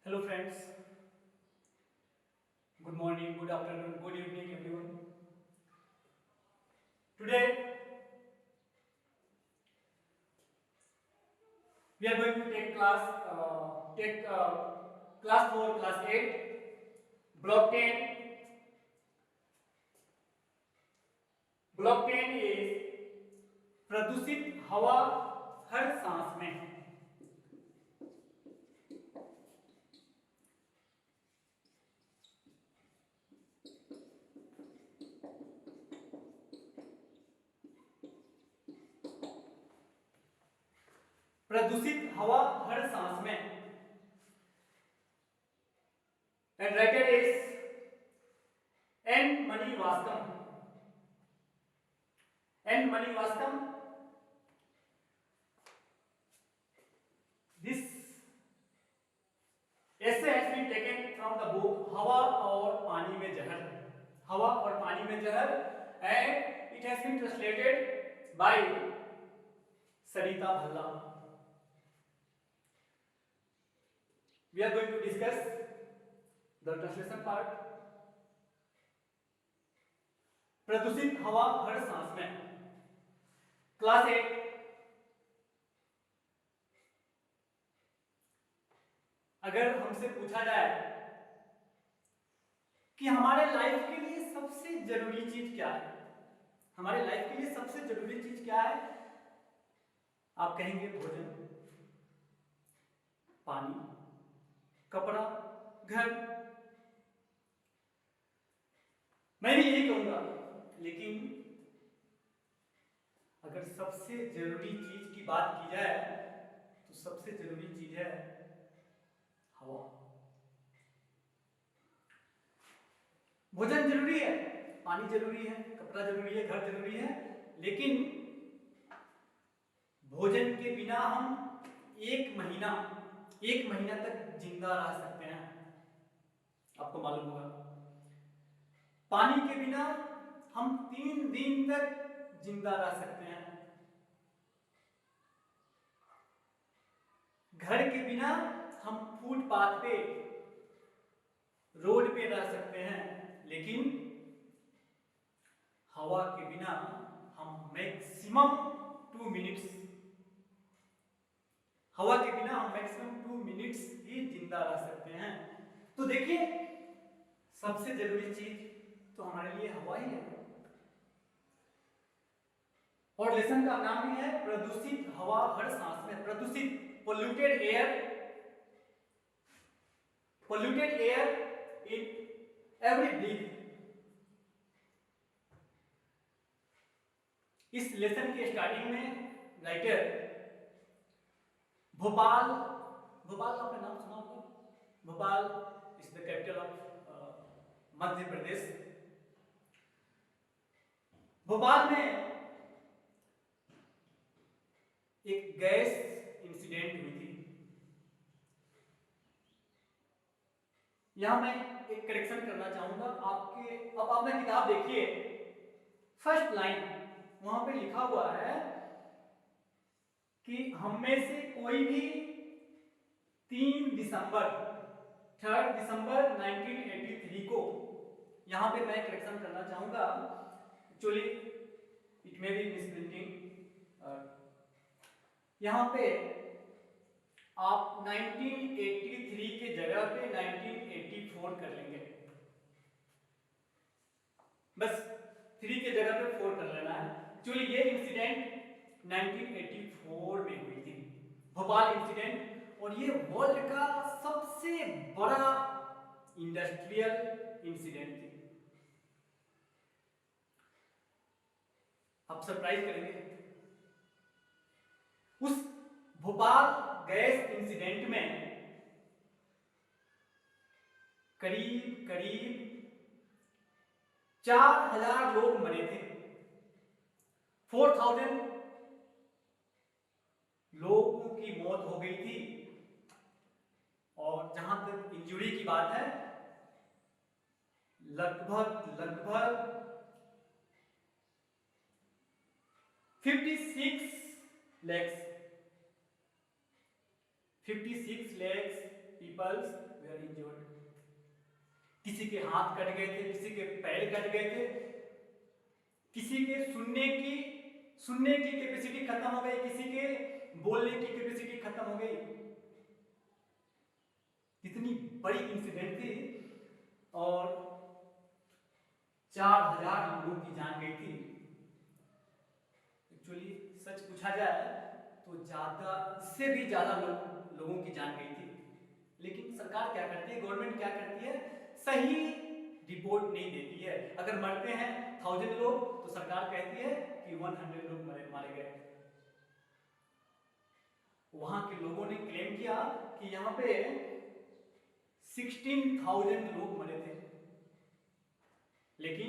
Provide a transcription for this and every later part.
Hello friends, good morning, good afternoon, good evening everyone. Today we are going to take class 4, class 8, block 10. Block 10 is प्रदूषित हवा हर सांस में। प्रदूषित हवा हर सांस में। And writer is N. Manivaskam. N. Manivaskam. This essay has been taken from the book हवा और पानी में जहर। हवा और पानी में जहर, and it has been translated by Sarita Bhalla. We are going to discuss the translation part. प्रदूषित हवा हर सांस में। क्लास 8। अगर हमसे पूछा जाए कि हमारे लाइफ के लिए सबसे जरूरी चीज क्या है, हमारे लाइफ के लिए सबसे जरूरी चीज क्या है, आप कहेंगे भोजन, पानी, कपड़ा, घर। मैं भी यही कहूंगा, लेकिन अगर सबसे जरूरी चीज की बात की जाए तो सबसे जरूरी चीज है हवा। भोजन जरूरी है, पानी जरूरी है, कपड़ा जरूरी है, घर जरूरी है, लेकिन भोजन के बिना हम एक महीना तक जिंदा रह सकते हैं, आपको मालूम होगा। पानी के बिना हम 3 दिन तक जिंदा रह सकते हैं। घर के बिना हम फुटपाथ पे, रोड पे रह सकते हैं, लेकिन हवा के बिना हम मैक्सिमम 2 मिनट्स, हवा के बिना हम मैक्सिमम 2 मिनट्स ही जिंदा रह सकते हैं। तो देखिए, सबसे जरूरी चीज तो हमारे लिए हवा ही है। और लेसन का नाम भी है प्रदूषित हवा हर सांस में। प्रदूषित, polluted air in every breath. इस लेसन के स्टार्टिंग में राइटर भोपाल आपने नाम सुना होगा। Bhopal is the capital of Madhya Pradesh. Bhopal में एक गैस इंसिडेंट हुई थी। यहां मैं एक करेक्शन करना चाहूंगा। अब आपने किताब देखिए, फर्स्ट लाइन वहां पे लिखा हुआ है कि हम में से कोई भी 3 दिसंबर 1983 को, यहां पे मैं करेक्शन करना चाहूंगा, actually it may be misprinting. यहां पे आप 1983 के जगह पे 1984 कर लेंगे, बस 3 के जगह पे 4 कर लेना है। एक्चुअली ये इंसिडेंट 1984 में हुई थी, भोपाल इंसिडेंट, और ये वर्ल्ड का सबसे बड़ा इंडस्ट्रियल इंसिडेंट थी। आप सरप्राइज करेंगे, उस भोपाल गैस इंसिडेंट में करीब 4000 लोग मरे थे। 4000 लोगों की मौत हो गई थी। और जहां तक इंजरी की बात है, लगभग 56 lakhs पीपल्स वेयर इंजर्ड। किसी के हाथ कट गए थे, किसी के पैर कट गए थे, किसी के सुनने की कैपेसिटी खत्म हो गई, किसी के बोलने की कैपेसिटी खत्म हो गई। कितनी बड़ी इंसिडेंट थी और 4000 लोगों की जान गई थी। एक्चुअली सच पूछा जाए तो ज्यादा, इससे भी ज्यादा लोगों की जान गई थी। लेकिन सरकार क्या करती है, गवर्नमेंट क्या करती है, सही रिपोर्ट नहीं देती है। अगर मरते हैं 1000 लोग तो सरकार कहती है कि 100 लोग मारे गए। वहां के लोगों ने क्लेम किया कि यहाँ पे 16,000 लोग मरे थे, लेकिन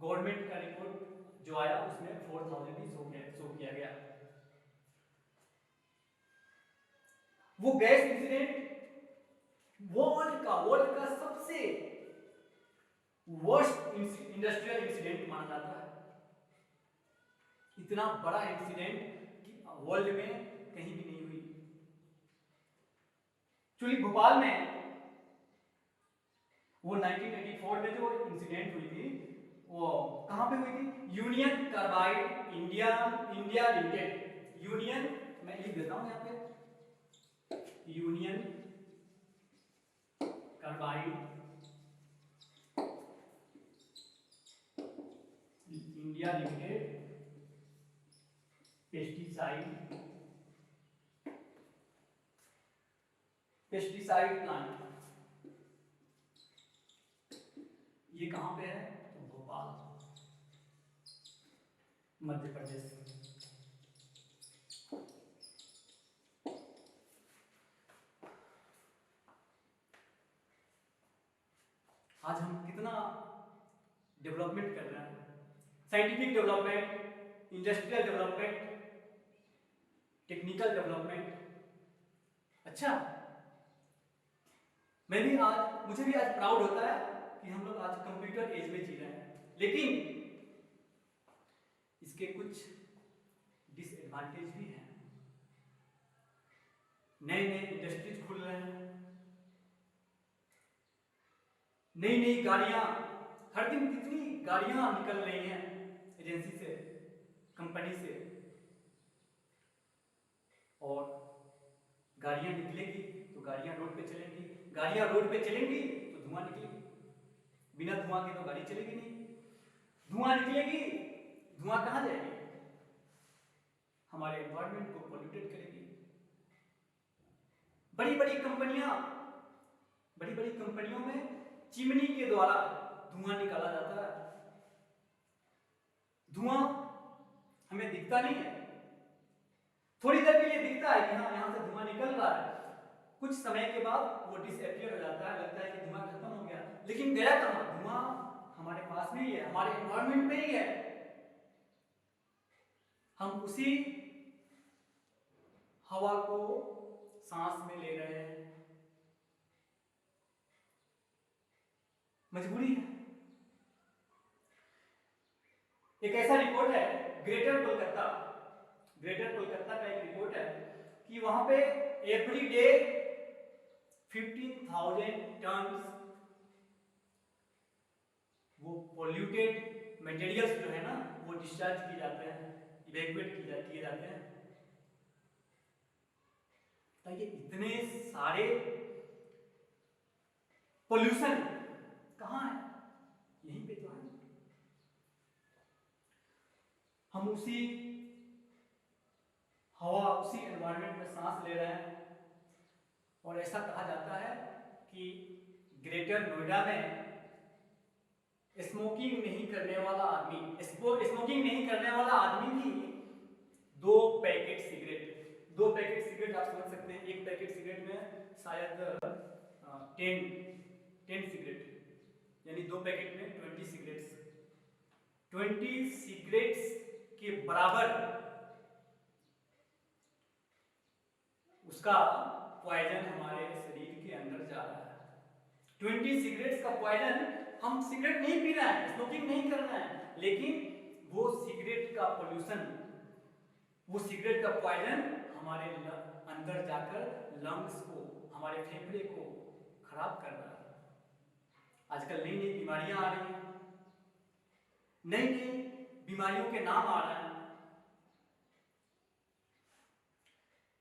गवर्नमेंट का रिपोर्ट जो आया उसमें 4,000 ही शो किया गया। वो गैस इंसिडेंट वर्ल्ड का सबसे वर्स्ट इंडस्ट्रियल इंसिडेंट माना जाता है। इतना बड़ा इंसिडेंट वर्ल्ड में कहीं भी नहीं हुई। एक्चुअली भोपाल में वो 1984 में जो इंसिडेंट हुई थी वो कहां पे हुई थी, union carbide India limited. Union, मैं लिख देता हूं यहां पे, union carbide India limited pesticide plant, ये कहां पे है, तो भोपाल, मध्य प्रदेश। आज हम कितना डेवलपमेंट कर रहे हैं, scientific development, industrial development, technical development. अच्छा, मुझे भी आज प्राउड होता है कि हम लोग आज कंप्यूटर एज में जी रहे हैं, लेकिन इसके कुछ डिसएडवांटेज भी हैं। नए नए इंडस्ट्रीज खुल रहे हैं, नई नई गाड़ियां, हर दिन कितनी गाड़ियां निकल रही हैं एजेंसी से, कंपनी से, और गाड़ियां निकलेगी तो गाड़ियां रोड पे चलेंगी, गाड़ियां रोड पे चलेंगी तो धुआं निकलेगी, बिना धुआं के तो गाड़ी चलेगी नहीं, धुआं निकलेगी, धुआं कहां जाएगी, हमारे एनवायरनमेंट को पोल्यूटेड करेगी। बड़ी बड़ी कंपनियों में चिमनी के द्वारा धुआं निकाला जाता है। धुआं हमें दिखता नहीं है, थोड़ी देर के लिए दिखता है कि हाँ यहां से धुआं निकल रहा है, कुछ समय के बाद वो डिसअपियर हो जाता है, लगता है कि धुआं खत्म हो गया, लेकिन गया कहां, धुआं हमारे पास में ही है, हमारे एनवायरनमेंट में ही है। हम उसी हवा को सांस में ले रहे हैं, मजबूरी है। एक ऐसा रिपोर्ट है ग्रेटर कोलकाता का एक रिपोर्ट है कि वहां पे एवरी डे 15,000 टन वो पोल्यूटेड मटेरियल्स जो है ना वो डिस्चार्ज किए जाते हैं, इवैक्यूएट किए जाते हैं। तो ये इतने सारे पोल्यूशन कहां है, यहीं पे तो है। हम उसी हवा, उसी एनवायरनमेंट में सांस ले रहे हैं, और ऐसा कहा जाता है कि ग्रेटर नोएडा में स्मोकिंग नहीं करने वाला आदमी भी 2 पैकेट सिगरेट आप समझ सकते हैं, एक पैकेट सिगरेट में शायद 10 सिगरेट, यानी 2 पैकेट में 20 सिगरेट्स के बराबर उसका पॉइजन हमारे शरीर के अंदर जा रहा है। 20 सिगरेट्स का पॉइजन, हम सिगरेट नहीं पी रहे हैं, स्मोकिंग नहीं कर रहे हैं, लेकिन वो सिगरेट का पोल्यूशन, वो सिगरेट का पॉइजन हमारे अंदर जाकर लंग्स को, हमारे फेफड़े को खराब कर रहा है। आजकल नई नई बीमारियां आ रही हैं, नई नई बीमारियों के नाम आ रहे हैं।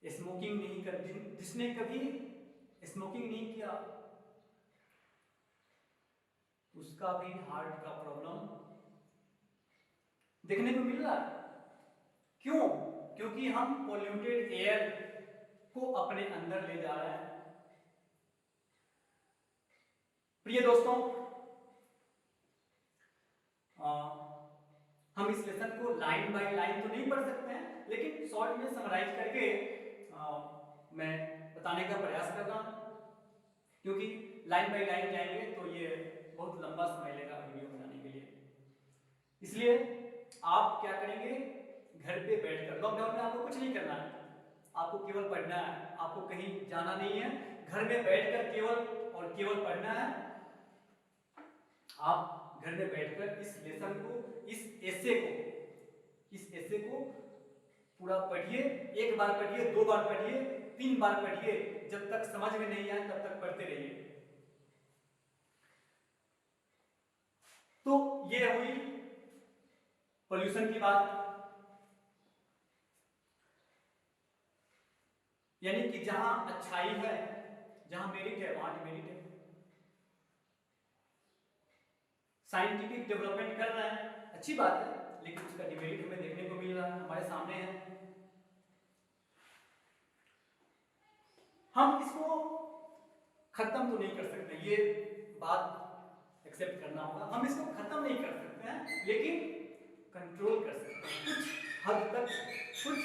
स्मोकिंग नहीं कर, जिसने कभी स्मोकिंग नहीं किया उसका भी हार्ट का प्रॉब्लम देखने को मिल रहा है। क्यों? क्योंकि हम पॉल्यूटेड एयर को अपने अंदर ले जा रहे हैं। प्रिय दोस्तों, हम इस लेसन को लाइन बाय लाइन तो नहीं पढ़ सकते हैं, लेकिन शॉर्ट में समराइज करके मैं बताने का प्रयास कर रहा हूं, क्योंकि लाइन बाय लाइन जाएंगे तो ये बहुत लंबा समय लेगा वीडियो बनाने के लिए। इसलिए आप क्या करेंगे, घर पे बैठकर, लॉकडाउन में आपको कुछ नहीं करना है, आपको केवल पढ़ना है, आपको कहीं जाना नहीं है, घर में बैठकर केवल और केवल पढ़ना है। आप घर में बैठकर इस लेसन को, इस एसे को पूरा पढ़िए। एक बार पढ़िए, 2 बार पढ़िए, 3 बार पढ़िए, जब तक समझ में नहीं आए तब तक पढ़ते रहिए। तो ये हुई पोल्यूशन की बात, यानी कि जहां अच्छाई है, जहां मेरिट है वहां डिमेरिट है। साइंटिफिक डेवलपमेंट कर रहे हैं, अच्छी बात है, लेकिन उसका डिमेरिट हमें देखने को मिल रहा है, हमारे सामने है। हम इसको खत्म तो नहीं कर सकते, ये बात एक्सेप्ट करना होगा। हम इसको खत्म नहीं कर सकते हैं, लेकिन कंट्रोल कर सकते हैं, कुछ हद तक, कुछ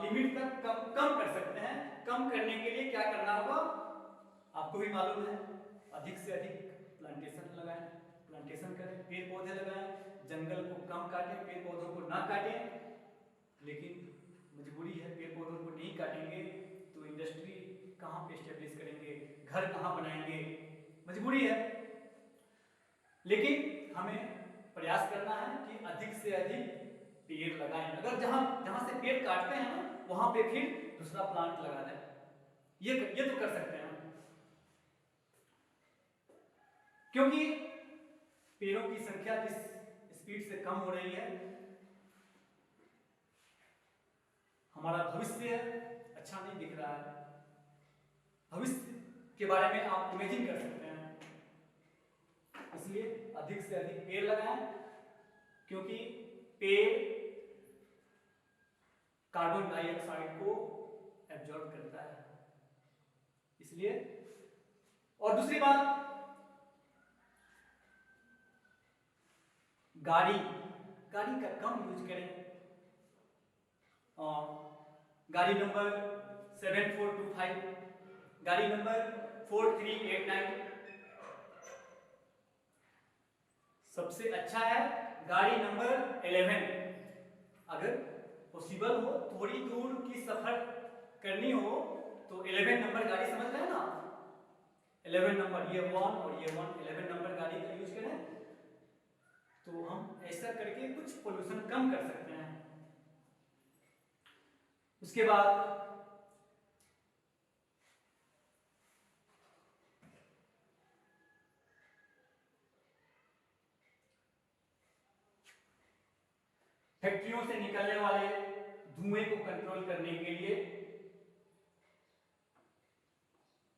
लिमिट तक कम कर सकते हैं। कम करने के लिए क्या करना होगा, आपको भी मालूम है, अधिक से अधिक प्लांटेशन लगाएं, प्लांटेशन करें, पेड़ पौधे लगाएं, जंगल को कम काटें, पेड़ पौधों को ना काटें। लेकिन मजबूरी है, पेड़ पौधों को नहीं काटेंगे तो इंडस्ट्री कहाँ पे एस्टेब्लिश करेंगे, घर कहाँ बनाएंगे, मजबूरी है। लेकिन हमें प्रयास करना है कि अधिक से अधिक पेड़ लगाएं। अगर जहां से पेड़ काटते हैं ना, वहां पे फिर दूसरा प्लांट लगा दें, ये तो कर सकते हैं हम, क्योंकि पेड़ों की संख्या जिस स्पीड से कम हो रही है, हमारा भविष्य अच्छा नहीं दिख रहा है। भविष्य के बारे में आप इमेजिन कर सकते हैं। इसलिए अधिक से अधिक पेड़ लगाएं, क्योंकि पेड़ कार्बन डाइऑक्साइड को एब्जॉर्ब करता है, इसलिए। और दूसरी बात, गाड़ी का कम यूज करें। गाड़ी नंबर 7425, गाड़ी नंबर 4389 सबसे अच्छा है। गाड़ी नंबर 11, अगर पॉसिबल हो, थोड़ी दूर की सफर करनी हो तो 11 नंबर गाड़ी, समझ रहे हैं ना, 11 नंबर, ये 1 और ये 1, 11 नंबर गाड़ी का यूज करें, तो हम ऐसा करके कुछ पोल्यूशन कम कर सकते हैं। उसके बाद फैक्ट्रियों से निकलने वाले धुएं को कंट्रोल करने के लिए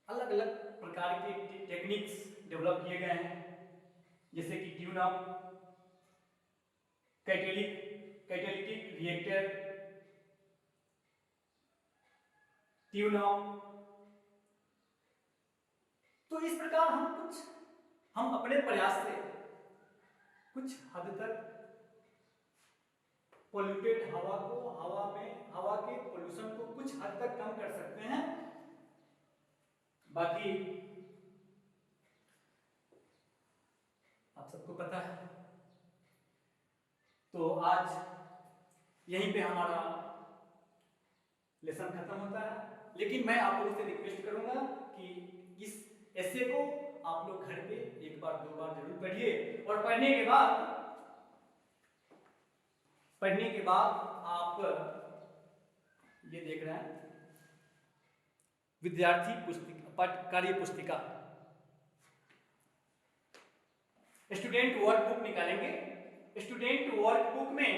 अलग अलग प्रकार के टेक्निक्स डेवलप किए गए हैं, जैसे कि tune up, catalytic reactor, tune up. तो इस प्रकार हम अपने प्रयास से कुछ हद तक पोल्यूटेड हवा के पोल्यूशन को कुछ हद तक कम कर सकते हैं। बाकी आप सबको पता है। तो आज यहीं पे हमारा लेसन खत्म होता है, लेकिन मैं आप लोगों से रिक्वेस्ट करूंगा कि इस एसे को आप लोग घर पे 1 बार 2 बार जरूर पढ़िए, और पढ़ने के बाद आप ये देख रहे हैं विद्यार्थी पुस्तिका, कार्य पुस्तिका। स्टूडेंट वर्कबुक निकालेंगे। स्टूडेंट वर्कबुक में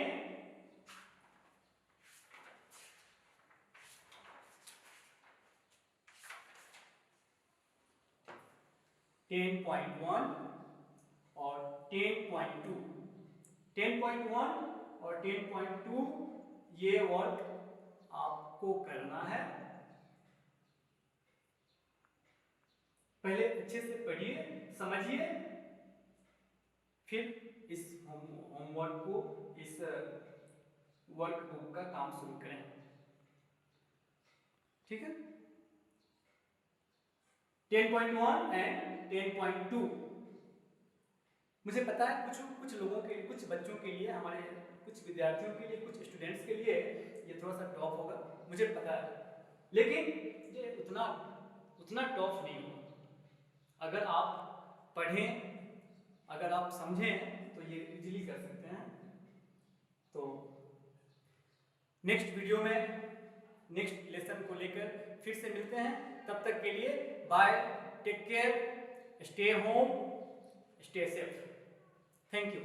10.1 और 10.2, 10.1 और 10.2 ये वर्क आपको करना है। पहले अच्छे से पढ़िए, समझिए, फिर इस होमवर्क को, इस वर्कबुक का काम शुरू करें। ठीक है। 10.1 एंड 10.2 मुझे पता है कुछ लोगों के, कुछ बच्चों के लिए, हमारे कुछ विद्यार्थियों के लिए, कुछ स्टूडेंट्स के लिए ये थोड़ा सा टफ होगा, मुझे पता है, लेकिन ये उतना टफ नहीं होगा। अगर आप पढ़ें, अगर आप समझें तो ये इजीली कर सकते हैं। तो नेक्स्ट वीडियो में नेक्स्ट लेसन को लेकर फिर से मिलते हैं। तब तक के लिए bye, take care, stay home, stay safe. Thank you.